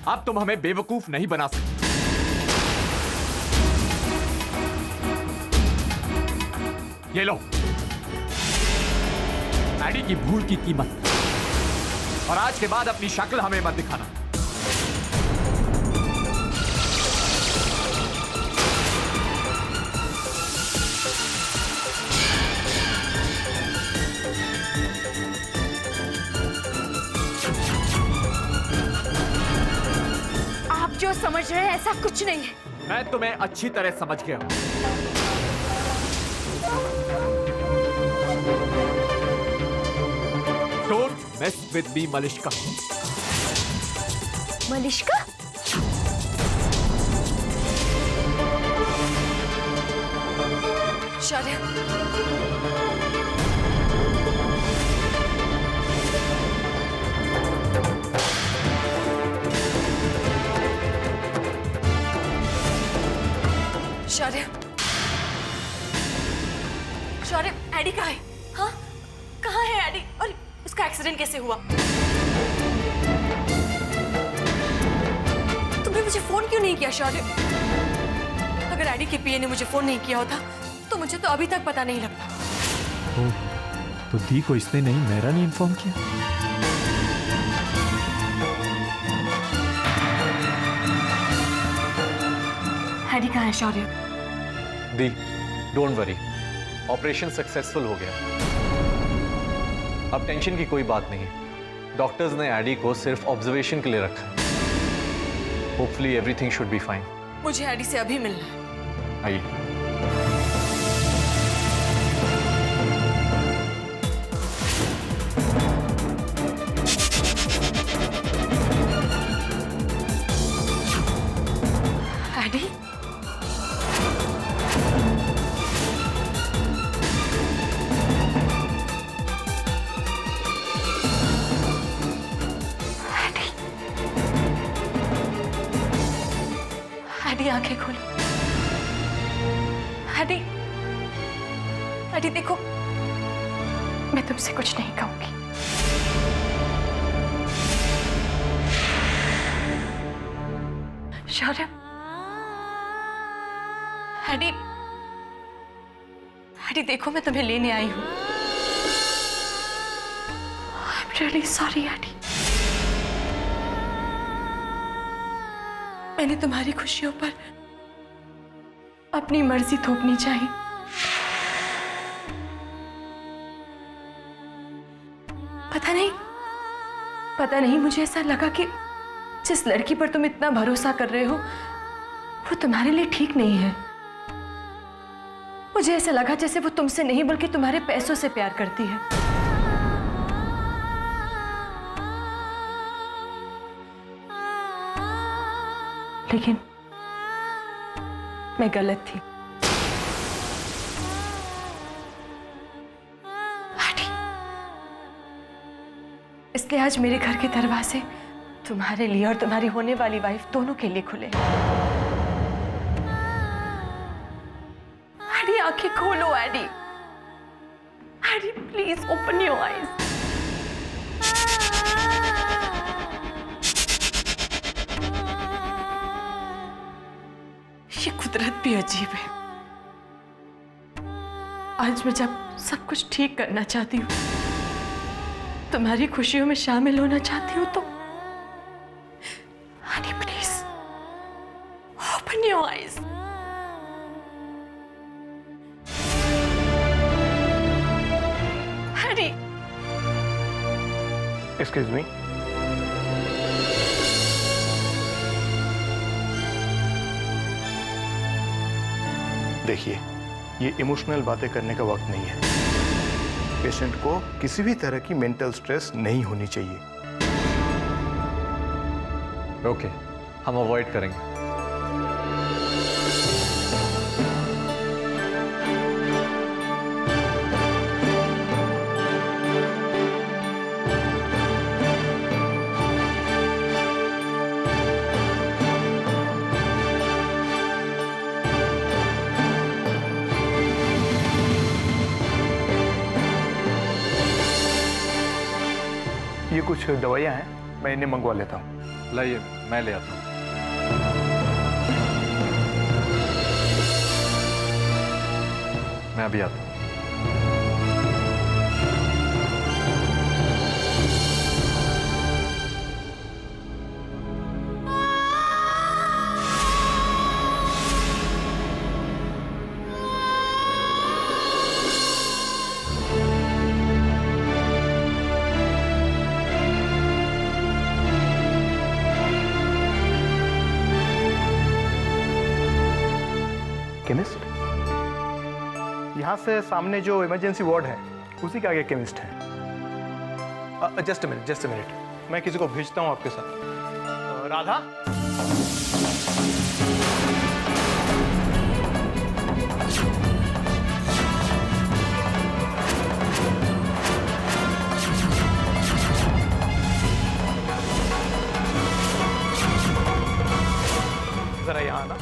अब तुम हमें बेवकूफ नहीं बना सकते। ये लो, एडी की भूल की कीमत, और आज के बाद अपनी शक्ल हमें मत दिखाना। आप जो समझ रहे हैं ऐसा कुछ नहीं है। मैं तुम्हें अच्छी तरह समझ गया हूं। Don't mess with me, Malishka. Malishka? Shaurya, Shaurya, Shaurya, Eddie कहाँ है? हाँ, कहाँ है एडी? और उसका एक्सीडेंट कैसे हुआ? तुमने मुझे फोन क्यों नहीं किया शौर्य? अगर एडी के पीए ने मुझे फोन नहीं किया होता तो मुझे तो अभी तक पता नहीं लगता। ओह, तो दी को इसने नहीं, मेरा नहीं इन्फॉर्म किया। एडी कहाँ है शौर्य? दी, डोंट वरी, ऑपरेशन सक्सेसफुल हो गया। अब टेंशन की कोई बात नहीं है। डॉक्टर्स ने एडी को सिर्फ ऑब्जर्वेशन के लिए रखा है। Hopefully everything should be fine. मुझे एडी से अभी मिलना है। आइए। एडी? एडी, आंखें खोलो। एडी, एडी देखो, मैं तुमसे कुछ नहीं कहूंगी। शौर्य, एडी, एडी देखो, मैं तुम्हें लेने आई हूं। I'm really sorry, AD. मैंने तुम्हारी खुशियों पर अपनी मर्जी थोपनी चाहिए। पता नहीं मुझे ऐसा लगा कि जिस लड़की पर तुम इतना भरोसा कर रहे हो वो तुम्हारे लिए ठीक नहीं है। मुझे ऐसा लगा जैसे वो तुमसे नहीं बल्कि तुम्हारे पैसों से प्यार करती है। लेकिन मैं गलत थी। इसलिए आज मेरे घर के दरवाजे तुम्हारे लिए और तुम्हारी होने वाली वाइफ दोनों के लिए खुले। एडी, आंखें खोलो Eddie. Eddie, please open your eyes. ये कुदरत भी अजीब है। आज मैं जब सब कुछ ठीक करना चाहती हूँ, तुम्हारी खुशियों में शामिल होना चाहती हूँ, तो honey please open your eyes. Honey, excuse me. देखिए, ये इमोशनल बातें करने का वक्त नहीं है। पेशेंट को किसी भी तरह की मेंटल स्ट्रेस नहीं होनी चाहिए। ओके, हम अवॉइड करेंगे। ये कुछ दवाइयाँ हैं, मैं इन्हें मंगवा लेता हूँ। लाइए मैं ले आता हूँ। मैं अभी आता हूँ। केमिस्ट? यहाँ से सामने जो इमरजेंसी वार्ड है उसी के आगे केमिस्ट है। जस्ट अ मिनट, मैं किसी को भेजता हूँ आपके साथ। राधा? जरा यहाँ आना।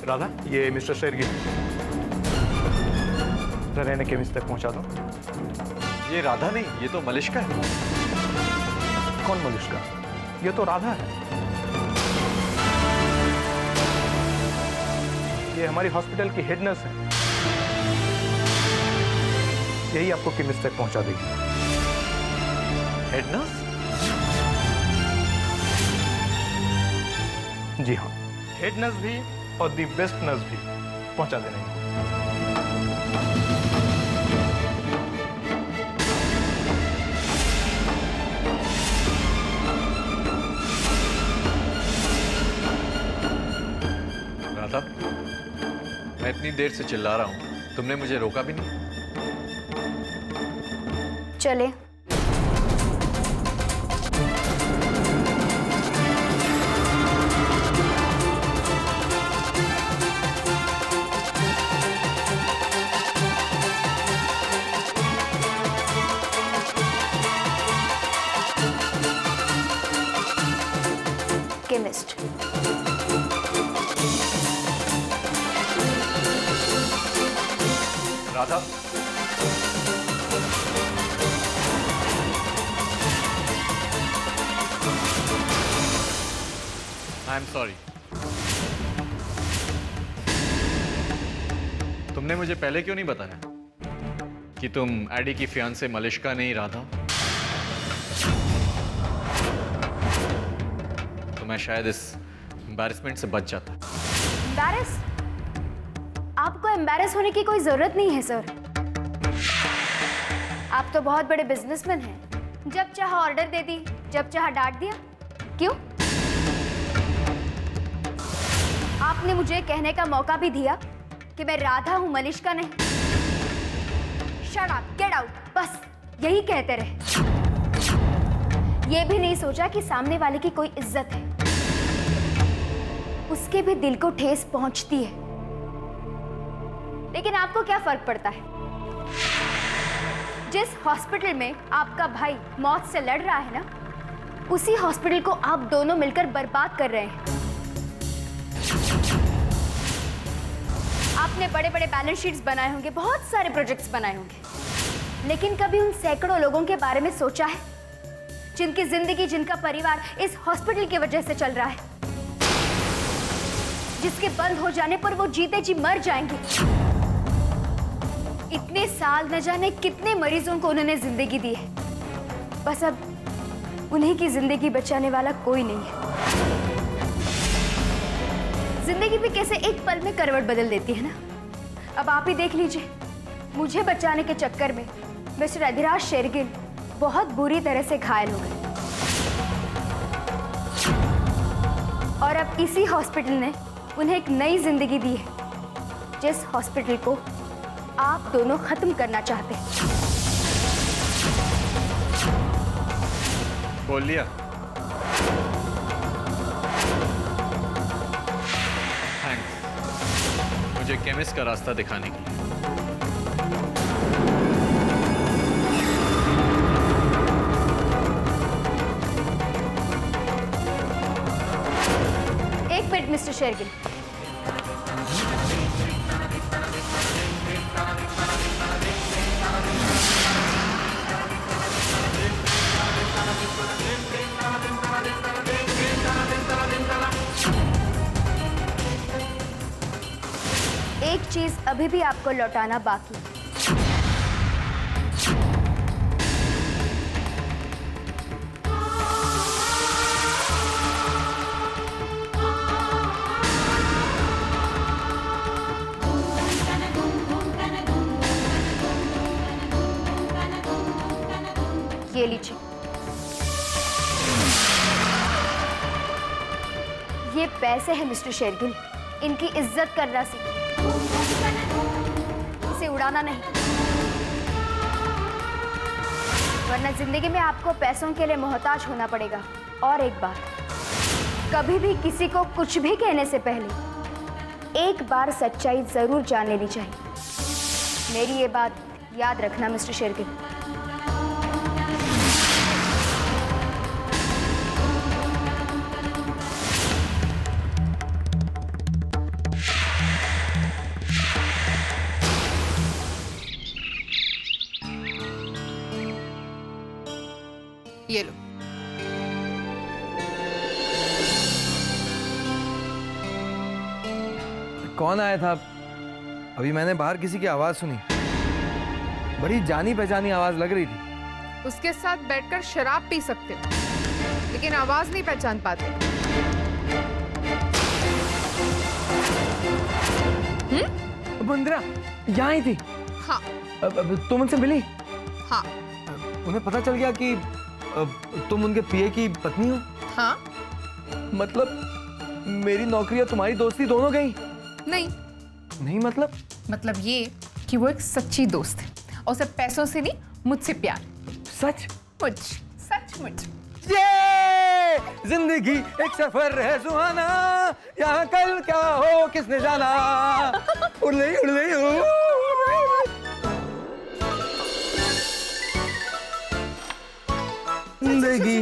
राधा, ये मिस्टर शेरगिल, जरा इन्हें केमिस्ट तक पहुंचा दो। ये राधा नहीं, ये तो मलिष्का है। कौन मलिष्का? ये तो राधा है। ये हमारी हॉस्पिटल की हेड नर्स है। यही आपको केमिस्ट तक पहुंचा देगी। Head nurse? जी हाँ, हेड नर्स भी और दी बेस्ट नर्स भी पहुंचा देने। राधा, मैं इतनी देर से चिल्ला रहा हूँ, तुमने मुझे रोका भी नहीं। चले। Chemist. Radha, I am sorry. तुमने मुझे पहले क्यों नहीं बताया कि तुम एडी की फियांसे मलिष्का नहीं राधा? तो मैं शायद इस एम्बैरेसमेंट से बच जाता। एम्बैरेस? आपको एम्बैरेस होने की कोई जरूरत नहीं है सर। आप तो बहुत बड़े बिजनेसमैन हैं। जब चाह ऑर्डर दे दी, जब चाह डांट दिया। क्यों? आपने मुझे कहने का मौका भी दिया कि मैं राधा हूं, मलिष्का नहीं। शट अप, गेट आउट, बस यही कहते रहे। ये भी नहीं सोचा कि सामने वाले की कोई इज्जत है, उसके भी दिल को ठेस पहुंचती है। लेकिन आपको क्या फर्क पड़ता है? जिस हॉस्पिटल में आपका भाई मौत से लड़ रहा है ना, उसी हॉस्पिटल को आप दोनों मिलकर बर्बाद कर रहे हैं। आपने बड़े बड़े बैलेंस शीट्स बनाए होंगे, बहुत सारे प्रोजेक्ट्स बनाए होंगे, लेकिन कभी उन सैकड़ों लोगों के बारे में सोचा है जिनकी जिंदगी, जिनका परिवार इस हॉस्पिटल की वजह से चल रहा है, जिसके बंद हो जाने पर वो जीते जी मर जाएंगे। इतने साल न जाने कितने मरीजों को उन्होंने जिंदगी दी है, बस अब उन्हीं की जिंदगी बचाने वाला कोई नहीं है। जिंदगी भी कैसे एक पल में करवट बदल देती है ना। अब आप ही देख लीजिए, मुझे बचाने के चक्कर में मिस्टर अधिराज शेरगिल बहुत बुरी तरह से घायल हो गए, और अब इसी हॉस्पिटल ने उन्हें एक नई जिंदगी दी है, जिस हॉस्पिटल को आप दोनों खत्म करना चाहते हैं। बोल लिया। थैंक्स मुझे केमिस्ट का रास्ता दिखाने के लिए। शेरगिल। एक चीज अभी भी आपको लौटाना बाकी है। ये लीजिए, ये पैसे हैं मिस्टर शेरगिल, इनकी इज्जत करना सीखिए, इसे उड़ाना नहीं, वरना जिंदगी में आपको पैसों के लिए मोहताज होना पड़ेगा। और एक बात, कभी भी किसी को कुछ भी कहने से पहले एक बार सच्चाई जरूर जान लेनी चाहिए। मेरी ये बात याद रखना मिस्टर शेरगिल। ये लो। कौन आया था? अभी मैंने बाहर किसी की आवाज सुनी, बड़ी जानी पहचानी आवाज लग रही थी। उसके साथ बैठकर शराब पी सकते हो, लेकिन आवाज नहीं पहचान पाते। मंदिरा यहाँ ही थी। हाँ। तुम उनसे मिली? हाँ। उन्हें पता चल गया कि तुम उनके पीए की पत्नी हो? हाँ। मतलब मेरी नौकरी और तुम्हारी दोस्ती दोनों गई? नहीं। नहीं मतलब ये कि वो एक सच्ची दोस्त है और उसे पैसों से नहीं, मुझसे प्यार। सच? सचमुच। ये जिंदगी एक सफर है सुहाना, यहाँ कल क्या हो किसने जाना। उड़ रही हो। जिंदगी।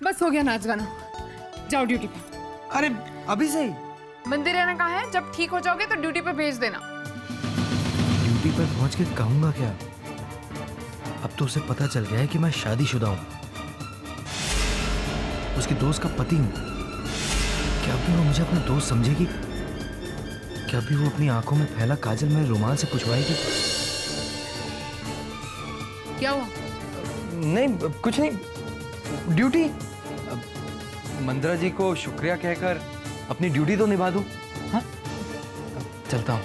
बस हो गया नाच गाना। जाओ ड्यूटी पे। अरे अभी से ही? मंदिरा ने कहा है जब ठीक हो जाओगे तो ड्यूटी पे भेज देना। ड्यूटी पर पहुंच के कहूंगा क्या? अब तो उसे पता चल गया है कि मैं शादीशुदा हूँ, उसकी दोस्त का पति हूँ। क्या भी वो मुझे अपना दोस्त समझेगी? क्या भी वो अपनी आंखों में फैला काजल मेरे रुमाल से पुछवाएगी? क्या हुआ? नहीं कुछ नहीं, ड्यूटी। मंदिरा जी को शुक्रिया कहकर अपनी ड्यूटी तो निभा दूं। हाँ, चलता हूँ।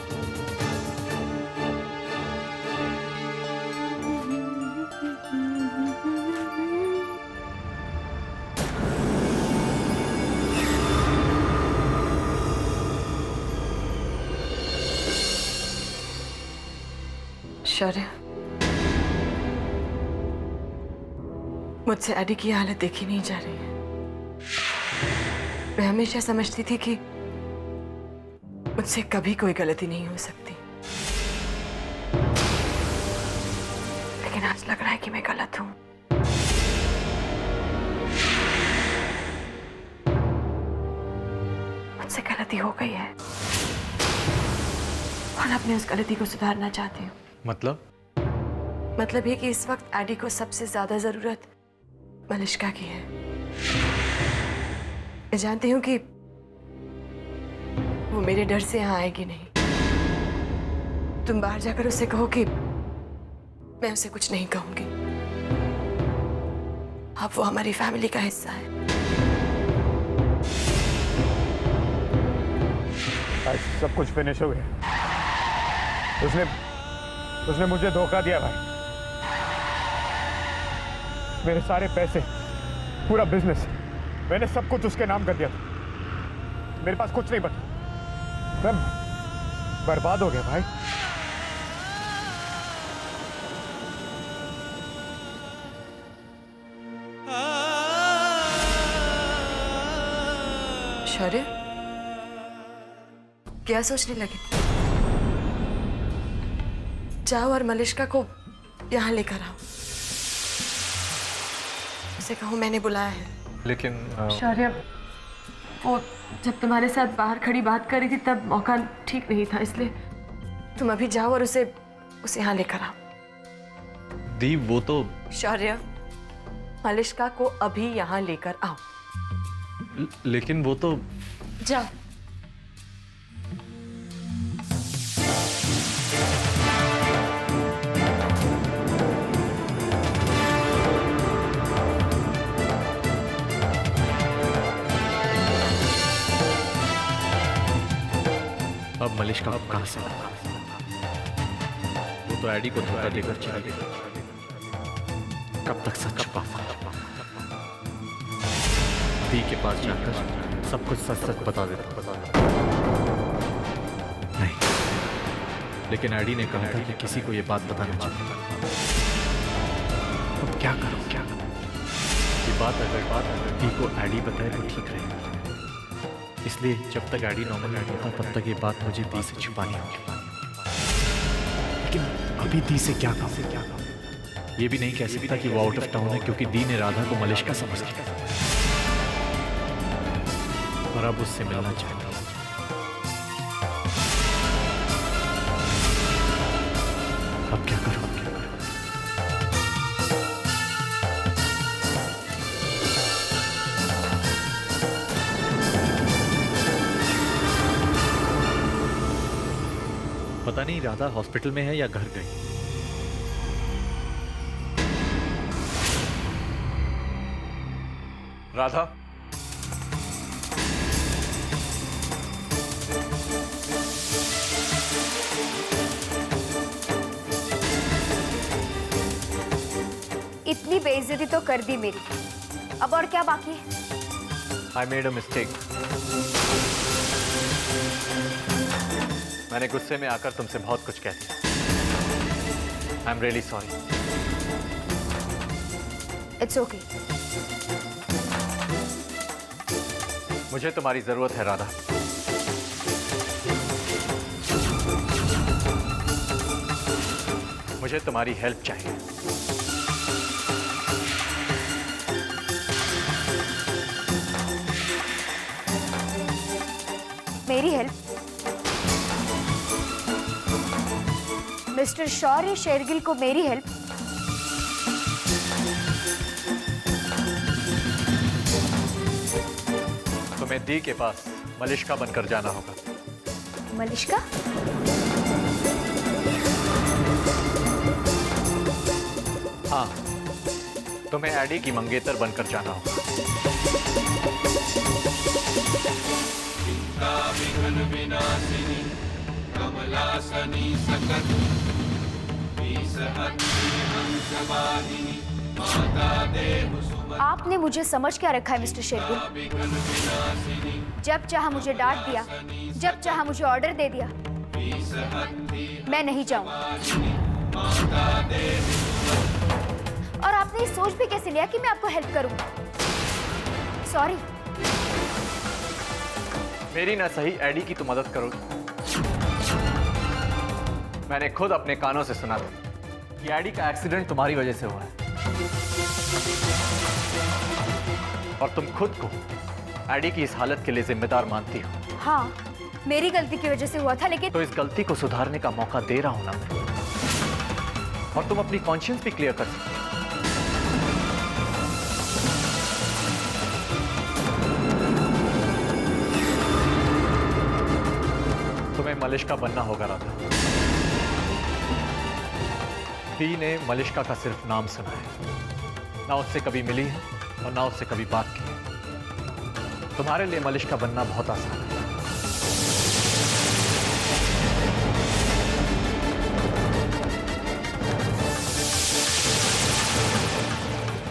शौर्य, मुझसे एडी की हालत देखी नहीं जा रही है। मैं हमेशा समझती थी कि मुझसे कभी कोई गलती नहीं हो सकती, लेकिन आज लग रहा है कि मैं गलत हूं। मुझसे गलती हो गई है और अब मैं उस गलती को सुधारना चाहती हूँ। मतलब ये कि इस वक्त एडी को सबसे ज्यादा जरूरत मलिष्का की है। मैं जानती हूँ कि वो मेरे डर से यहाँ आएगी नहीं। तुम बाहर जाकर उससे कहो कि मैं उसे कुछ नहीं कहूंगी। अब वो हमारी फैमिली का हिस्सा है। आज सब कुछ फिनिश हो गया। उसने मुझे धोखा दिया भाई। मेरे सारे पैसे, पूरा बिजनेस, मैंने सब कुछ उसके नाम कर दिया था। मेरे पास कुछ नहीं बचा, मैं बर्बाद हो गया भाई। शौर्य, क्या सोचने लगे? जाओ और मलिष्का को यहाँ लेकर आओ। उसे कहो मैंने बुलाया है। लेकिन शौर्य, वो जब तुम्हारे साथ बाहर खड़ी बात कर रही थी तब मौका ठीक नहीं था, इसलिए तुम अभी जाओ और उसे यहाँ लेकर आओ। दी वो तो शौर्य, मलिष्का को अभी यहाँ लेकर आओ। लेकिन वो तो जाओ। अब मलिष्का अब कहां से लाऊं? वो तो एडी को धोखा देकर चली गई। कब तक सच छुपाऊंगा? दी के पास जाकर सब कुछ सच सच बता देता। नहीं, लेकिन एडी ने कहा था कि किसी को ये बात बतानी चाहिए। अब क्या करूं? ये बात अगर दी को एडी बताए तो ठीक रहेगा। इसलिए जब तक एडी नॉर्मल नहीं होता तब तक ये बात मुझे दी से छुपानी होगी। लेकिन अभी दी से क्या कहूं? ये भी नहीं कह सकता कि वो आउट ऑफ टाउन है, क्योंकि दी ने राधा को मलिष्का समझ लिया और अब उससे मिलना चाहता हूं। अब क्या करूं? पता नहीं राधा हॉस्पिटल में है या घर गई। राधा, इतनी बेइज्जती तो कर दी मेरी, अब और क्या बाकी है? I made a mistake. मैंने गुस्से में आकर तुमसे बहुत कुछ कह दिया। I am really sorry. It's okay. मुझे तुम्हारी जरूरत है राधा। मुझे तुम्हारी हेल्प चाहिए। मेरी हेल्प? मिस्टर शौर्य शेरगिल को मेरी हेल्प? तुम्हें दी के पास मलिष्का बनकर जाना होगा। मलिष्का? हाँ, तुम्हें एडी की मंगेतर बनकर जाना होगा। आपने मुझे समझ क्या रखा है मिस्टर शेरगिल? जब चाहा मुझे डांट दिया, जब चाहा मुझे ऑर्डर दे दिया। मैं नहीं जाऊंगी। और आपने ये सोच भी कैसे लिया कि मैं आपको हेल्प करूंगा? सॉरी। मेरी ना सही एडी की तो मदद करोगी। मैंने खुद अपने कानों से सुना था कि एडी का एक्सीडेंट तुम्हारी वजह से हुआ है और तुम खुद को एडी की इस हालत के लिए जिम्मेदार मानती हो। हाँ, मेरी गलती की वजह से हुआ था, लेकिन तो इस गलती को सुधारने का मौका दे रहा हूं ना मैं, और तुम अपनी कॉन्शियंस भी क्लियर कर सकते हो। तुम्हें मलिष्का बनना होगा राधा। दी ने मलिष्का का सिर्फ नाम सुना है, ना उससे कभी मिली है और ना उससे कभी बात की है। तुम्हारे लिए मलिष्का बनना बहुत आसान है।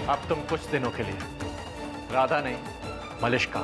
अब तुम कुछ दिनों के लिए राधा नहीं, मलिष्का